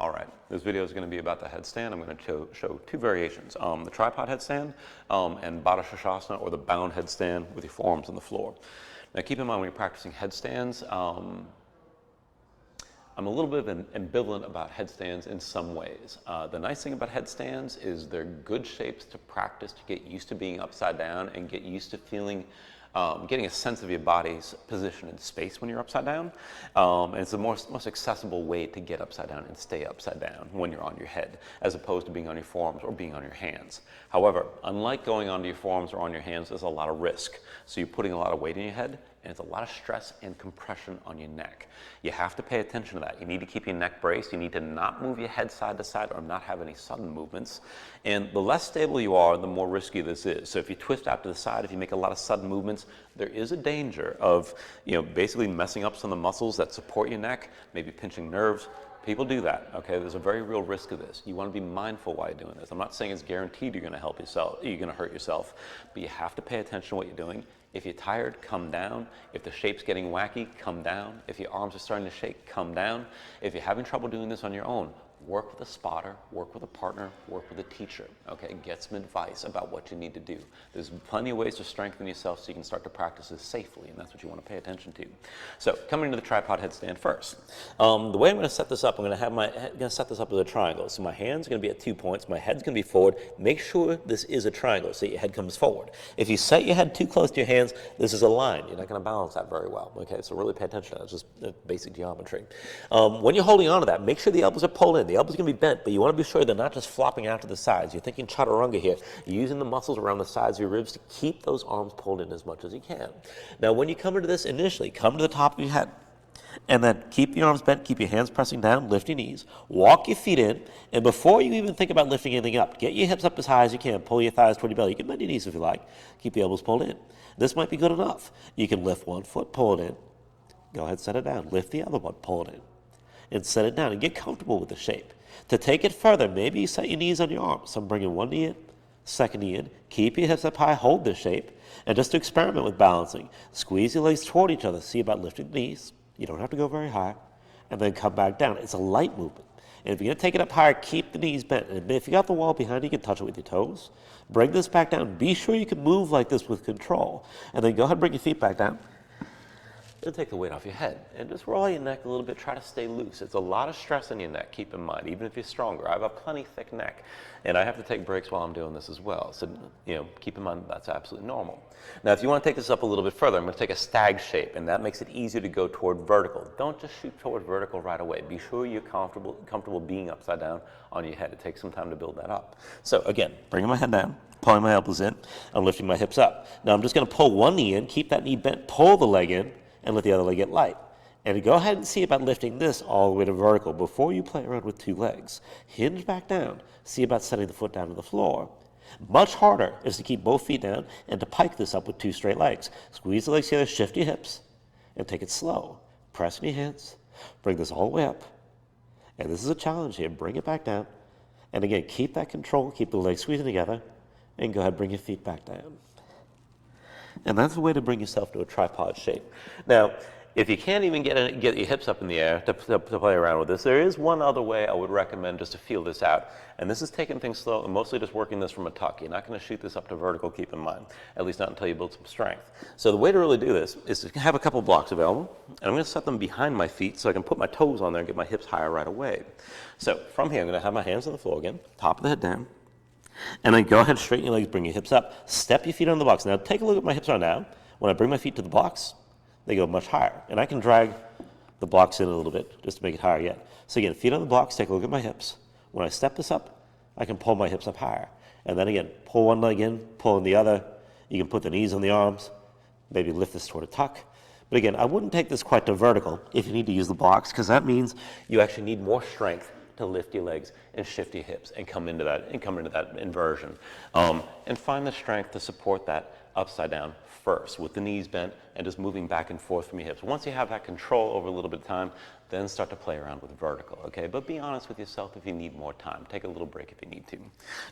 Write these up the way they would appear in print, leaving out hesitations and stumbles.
All right, this video is going to be about the headstand. I'm going to show two variations, the tripod headstand and Baddha Sirsasana, or the bound headstand with your forearms on the floor. Now keep in mind when you're practicing headstands, I'm a little bit ambivalent about headstands in some ways. The nice thing about headstands is they're good shapes to practice to get used to being upside down and get used to feeling, getting a sense of your body's position in space when you're upside down. And it's the most accessible way to get upside down and stay upside down when you're on your head, as opposed to being on your forearms or being on your hands. However, unlike going onto your forearms or on your hands, there's a lot of risk. So you're putting a lot of weight in your head, and it's a lot of stress and compression on your neck. You have to pay attention to that. You need to keep your neck braced. You need to not move your head side to side or not have any sudden movements. And the less stable you are, the more risky this is. So if you twist out to the side, if you make a lot of sudden movements, there is a danger of, basically messing up some of the muscles that support your neck, maybe pinching nerves. People do that, okay? There's a very real risk of this. You want to be mindful while you're doing this. I'm not saying it's guaranteed you're going to help yourself, you're going to hurt yourself, but you have to pay attention to what you're doing. If you're tired, come down. If the shape's getting wacky, come down. If your arms are starting to shake, come down. If you're having trouble doing this on your own, work with a spotter, work with a partner, work with a teacher, okay? Get some advice about what you need to do. There's plenty of ways to strengthen yourself so you can start to practice this safely, and that's what you want to pay attention to. So, coming to the tripod headstand first. The way I'm going to set this up, I'm going to set this up as a triangle. So my hand's going to be at 2 points, my head's going to be forward. Make sure this is a triangle so your head comes forward. If you set your head too close to your hands, this is a line. You're not going to balance that very well, okay? So really pay attention to that. It's just basic geometry. When you're holding on to that, make sure the elbows are pulled in. The elbows can be bent, but you want to be sure they're not just flopping out to the sides. You're thinking chaturanga here. You're using the muscles around the sides of your ribs to keep those arms pulled in as much as you can. Now, when you come into this initially, come to the top of your head, and then keep your arms bent, keep your hands pressing down, lift your knees, walk your feet in, and before you even think about lifting anything up, get your hips up as high as you can, pull your thighs toward your belly. You can bend your knees if you like, keep your elbows pulled in. This might be good enough. You can lift one foot, pull it in, go ahead, set it down, lift the other one, pull it in, and set it down, and get comfortable with the shape. To take it further, maybe you set your knees on your arms. So I'm bringing one knee in, second knee in, keep your hips up high, hold this shape, and just to experiment with balancing. Squeeze your legs toward each other, see about lifting the knees. You don't have to go very high, and then come back down. It's a light movement. And if you're going to take it up higher, keep the knees bent. And if you got the wall behind you, you can touch it with your toes. Bring this back down. Be sure you can move like this with control. And then go ahead and bring your feet back down. And take the weight off your head and just roll your neck a little bit. Try to stay loose. It's a lot of stress in your neck, keep in mind, even if you're stronger. I have a plenty thick neck, and I have to take breaks while I'm doing this as well. So, keep in mind that's absolutely normal. Now, if you want to take this up a little bit further, I'm going to take a stag shape, and that makes it easier to go toward vertical. Don't just shoot toward vertical right away. Be sure you're comfortable being upside down on your head. It takes some time to build that up. So, again, bringing my head down, pulling my elbows in, I'm lifting my hips up. Now, I'm just going to pull one knee in, keep that knee bent, pull the leg in, and let the other leg get light. And go ahead and see about lifting this all the way to vertical before you play around with two legs. Hinge back down. See about setting the foot down to the floor. Much harder is to keep both feet down and to pike this up with two straight legs. Squeeze the legs together, shift your hips, and take it slow. Press in your hands. Bring this all the way up. And this is a challenge here. Bring it back down. And again, keep that control. Keep the legs squeezing together. And go ahead and bring your feet back down. And that's the way to bring yourself to a tripod shape. Now, if you can't even get your hips up in the air to play around with this, there is one other way I would recommend just to feel this out. And this is taking things slow and mostly just working this from a tuck. You're not going to shoot this up to vertical, keep in mind, at least not until you build some strength. So the way to really do this is to have a couple blocks available, and I'm going to set them behind my feet so I can put my toes on there and get my hips higher right away. So from here, I'm going to have my hands on the floor again, top of the head down. And then go ahead, straighten your legs, bring your hips up, step your feet on the blocks. Now take a look at my hips right now. When I bring my feet to the blocks, they go much higher. And I can drag the blocks in a little bit just to make it higher yet. So again, feet on the blocks, take a look at my hips. When I step this up, I can pull my hips up higher. And then again, pull one leg in, pull in the other. You can put the knees on the arms, maybe lift this toward a tuck. But again, I wouldn't take this quite to vertical if you need to use the blocks, because that means you actually need more strength to lift your legs and shift your hips and come into that inversion. And find the strength to support that upside down first with the knees bent, and just moving back and forth from your hips. Once you have that control over a little bit of time, then start to play around with vertical, okay? But be honest with yourself if you need more time. Take a little break if you need to.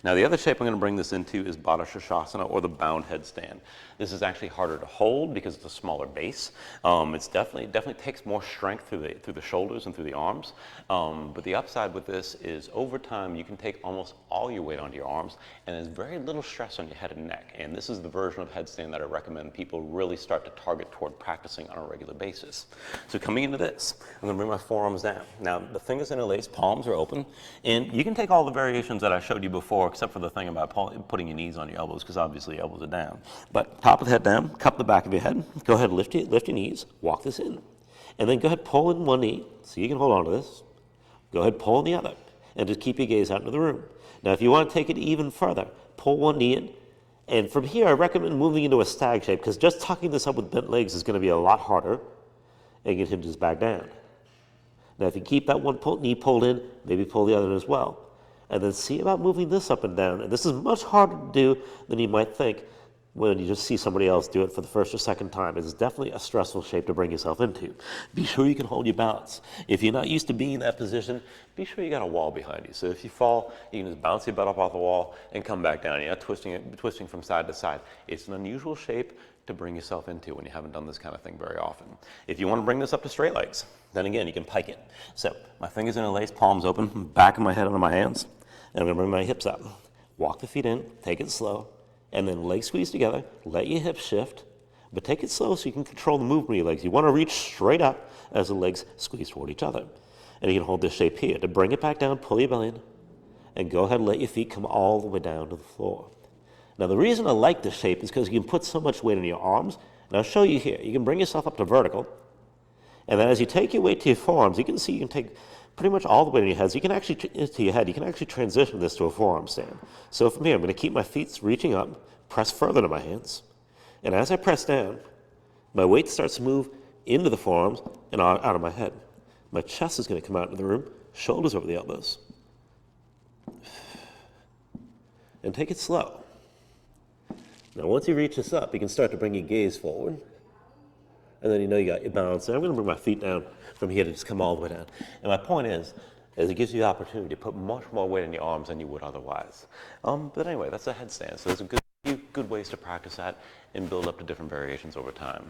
Now, the other shape I'm going to bring this into is Baddha Sirsasana, or the bound headstand. This is actually harder to hold because it's a smaller base. It's definitely takes more strength through the shoulders and through the arms. But the upside with this is over time you can take almost all your weight onto your arms, and there's very little stress on your head and neck. And this is the version of headstand that I recommend people really start to target toward practicing on a regular basis. So coming into this, I'm going to bring my forearms down. Now the fingers interlaced, palms are open, and you can take all the variations that I showed you before, except for the thing about putting your knees on your elbows, because obviously your elbows are down. But top of the head down, cup the back of your head. Go ahead, lift your knees, walk this in, and then go ahead, pull in one knee so you can hold on to this. Go ahead, pull in the other, and just keep your gaze out into the room. Now, if you want to take it even further, pull one knee in, and from here, I recommend moving into a stag shape, because just tucking this up with bent legs is going to be a lot harder, and get him just back down. Now, if you keep that one knee pulled in, maybe pull the other as well. And then see about moving this up and down. And this is much harder to do than you might think when you just see somebody else do it for the first or second time. It's definitely a stressful shape to bring yourself into. Be sure you can hold your balance. If you're not used to being in that position, be sure you got a wall behind you. So if you fall, you can just bounce your butt up off the wall and come back down. You're not twisting from side to side. It's an unusual shape to bring yourself into when you haven't done this kind of thing very often. If you want to bring this up to straight legs, then again, you can pike it. So my fingers interlaced, palms open, back of my head onto my hands, and I'm going to bring my hips up. Walk the feet in, take it slow, and then legs squeeze together, let your hips shift, but take it slow so you can control the movement of your legs. You want to reach straight up as the legs squeeze toward each other. And you can hold this shape here. To bring it back down, pull your belly in, and go ahead and let your feet come all the way down to the floor. Now, the reason I like this shape is because you can put so much weight on your arms, and I'll show you here. You can bring yourself up to vertical, and then as you take your weight to your forearms, you can see you can take pretty much all the weight on your head. So you can actually, to your head, you can actually transition this to a forearm stand. So from here, I'm going to keep my feet reaching up, press further to my hands, and as I press down, my weight starts to move into the forearms and out of my head. My chest is going to come out into the room, shoulders over the elbows. And take it slow. Now, once you reach this up, you can start to bring your gaze forward. And then you know you got your balance there. I'm going to bring my feet down from here to just come all the way down. And my point is it gives you the opportunity to put much more weight in your arms than you would otherwise. But anyway, that's a headstand. So there's a few good ways to practice that and build up to different variations over time.